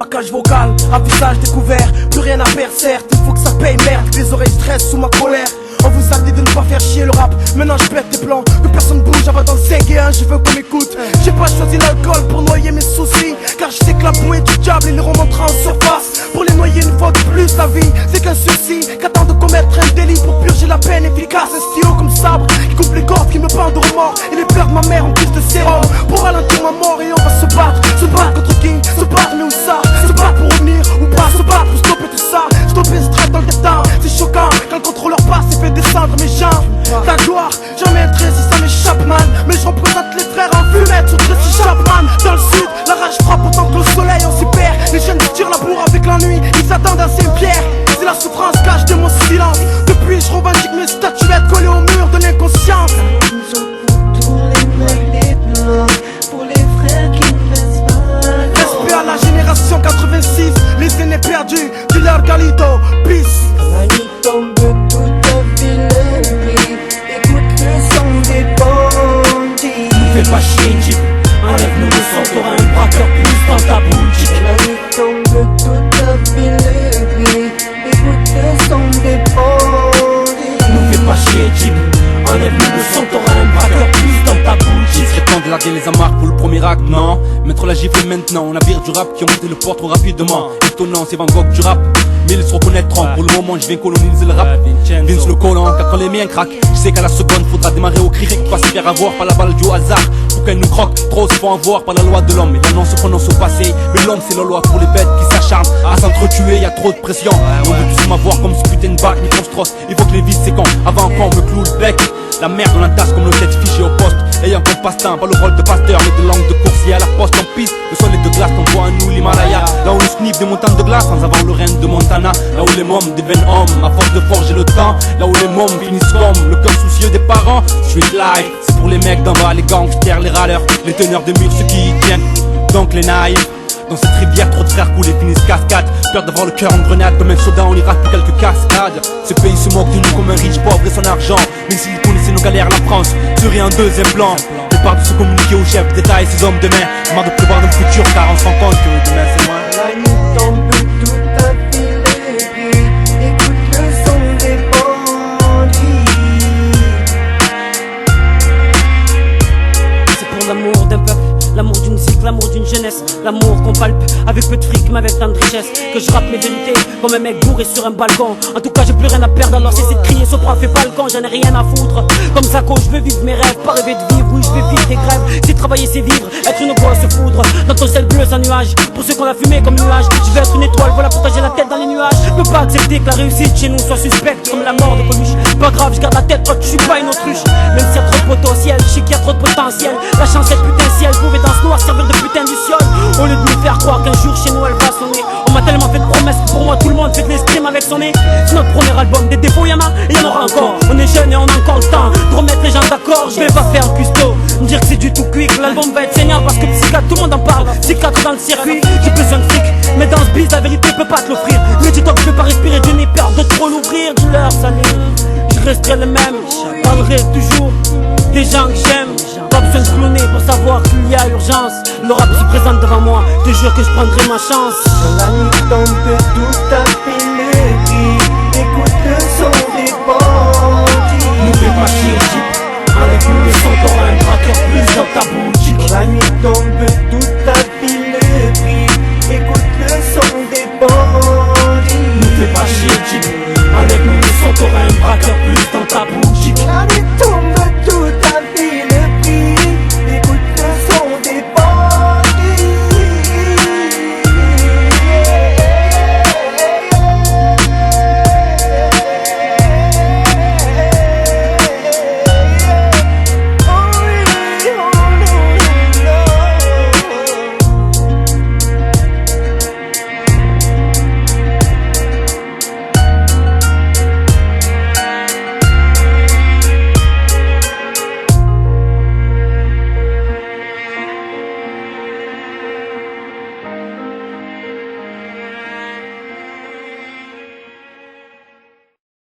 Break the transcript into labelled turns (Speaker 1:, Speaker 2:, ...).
Speaker 1: braquage vocal, à visage découvert, plus rien à faire certes, il faut que ça paye merde, les oreilles stressent sous ma colère. On vous a dit de ne pas faire chier le rap, maintenant je pète tes plans, que personne bouge, j'avais dans le 5 et 1, je veux qu'on m'écoute. J'ai pas choisi l'alcool pour noyer mes soucis, car je sais que la bouée du diable et les remontera en surface. Pour les noyer une fois de plus, la vie c'est qu'un souci, qu'attend de commettre un délit pour purger la peine efficace. Un stylo comme sabre, qui coupe les cordes, qui me pendent de remords, et les pleurs de ma mère en plus de sérum, pour ralentir ma mort. Et on va se battre contre qui? Se battre mais où ça? Se battre pour revenir ou pas? Se battre pour stopper tout ça? Stopper ce trait dans le destin, c'est choquant quand le contrôleur passe et fait descendre mes jambes. Ta gloire, jamais un trait si ça m'échappe man, mais je représente les frères en fumette sur Tracy Chapman. Dans le sud, la rage frappe autant que le soleil on s'y perd. Les jeunes se tirent la bourre avec la nuit, ils attendent à Saint-Pierre. C'est la souffrance cache de mon silence. Depuis je revendique mes statuettes collées au mur de l'inconscience.
Speaker 2: Pour les mecs des blancs, pour les frères qui ne laissent pas.
Speaker 1: Respect à la génération 86, les aînés perdus, Dealer Galito, peace.
Speaker 2: La nuit tombe, tout a filerie. Écoute le son des bandits.
Speaker 3: Nous fais pas chier, Jeep. Enlève-nous le son, t'auras un braqueur plus dans ta boutique.
Speaker 2: La nuit tombe, tout a filerie. Écoute le son des bandits.
Speaker 3: Nous fais pas chier, Jeep. Enlève-nous le son, t'auras un braqueur plus dans ta boutique.
Speaker 4: Serait temps de larguer les amarres pour le premier acte, non. Mettre la gifle maintenant, on navire du rap qui ont monté le port trop rapidement. Étonnant, c'est Van Gogh du rap, mais ils se reconnaîtront. Pour le moment, je viens coloniser le rap. Vince le collant, car quand les miens craquent, je sais qu'à la seconde, faudra démarrer au cric. Pas se faire avoir par la balle du hasard, pour qu'elle nous croque. Trop se font avoir par la loi de l'homme, et la non se prononce au passé. Mais l'homme, c'est la loi pour les bêtes qui s'acharnent à s'entretuer, y a trop de pression. On veut tous m'avoir comme ce putain de bac, micro-stross. Il faut que les vis séquent, avant qu'on me cloue le bec. La merde on l'entasse comme le tête fiché au poste. Ayant comme passe-temps, pas le rôle de pasteur, mais de langue de coursier à la poste en piste. Le sol est de glace, on voit à nous l'Himalaya. Là où le sniff des montagnes de glace, sans avoir le règne de Montana. Là où les mômes deviennent hommes, à force de forger le temps. Là où les mômes finissent comme le cœur soucieux des parents. Street life, c'est pour les mecs d'en bas, les gangsters, les râleurs, les teneurs de murs, ceux qui y tiennent. Donc les naïfs. Dans cette rivière, trop de frères coulés finissent cascade. Peur d'avoir le cœur en grenade, comme un soldat on ira pour quelques cascades. Ce pays se moque de nous comme un riche pauvre et son argent. Mais s'il connaissait nos galères, la France serait un deuxième plan. Départ de se communiquer au chef d'État et ses hommes demain. Marre de prévoir notre futur car on se rend compte que demain c'est loin.
Speaker 2: La nuit tombe, tout a filerie. Écoute le son des bandits.
Speaker 5: C'est pour l'amour d'un peuple, l'amour d'une cycle, l'amour d'une jeunesse, l'amour qu'on palpe avec peu de fric mais avec tant de richesse, que je rappe mes vérités comme un mec bourré sur un balcon. En tout cas j'ai plus rien à perdre, alors cessez de crier Sopra fait pas le con, j'en ai rien à foutre. Comme Zako je veux vivre mes rêves, pas rêver de vivre, oui je vais vivre des grèves. C'est travailler c'est vivre, être une grosse foudre dans ton ciel bleu sans nuage. Pour ceux qu'on a fumé comme nuage, je vais être une étoile, voilà pourquoi j'ai la tête dans les nuages. Je peux pas accepter que la réussite chez nous soit suspecte comme la mort de Coluche. Pas grave, je garde la tête haute, je suis pas une autruche. Même s'il y a trop de potentiel, je sais qu'il y a trop de potentiel. La chance est putain ciel, pouvait dans ce noir servir de putain du ciel. Au lieu de me faire croire qu'un jour chez nous elle va sonner. On m'a tellement fait de promesses que pour moi tout le monde fait de l'escrime avec son nez. C'est notre premier album, des défauts y'en a et y'en aura encore. On est jeunes et on a encore le temps de remettre les gens d'accord. Je vais pas faire un custo, me dire que c'est du tout cuit, que l'album va être saignant parce que psychiatre tout le monde en parle. Psychiatre dans le circuit, j'ai besoin de fric, mais dans ce biz la vérité peut pas te l'offrir. Mais dis-toi que je peux pas respirer, je n'ai peur de trop l'ouvrir. Du leur salé, je resterai le même, je parlerai toujours des gens que j'aime. Pas besoin de cloner pour savoir qu'il y a urgence. Le rap se présente devant moi, je te jure que je prendrai ma chance.
Speaker 2: La nuit tombe, tout a filerie. Écoute le son des bandits.
Speaker 3: Nous fais pas chier, Jeep. Enlève-nous le son, t'auras un braqueur plus dans ta boutique.
Speaker 2: La nuit tombe, tout a filerie. Écoute le son des bandits.
Speaker 3: Nous fais pas chier, Jeep. Enlève-nous le son, t'auras un braqueur plus dans ta boutique.
Speaker 2: La nuit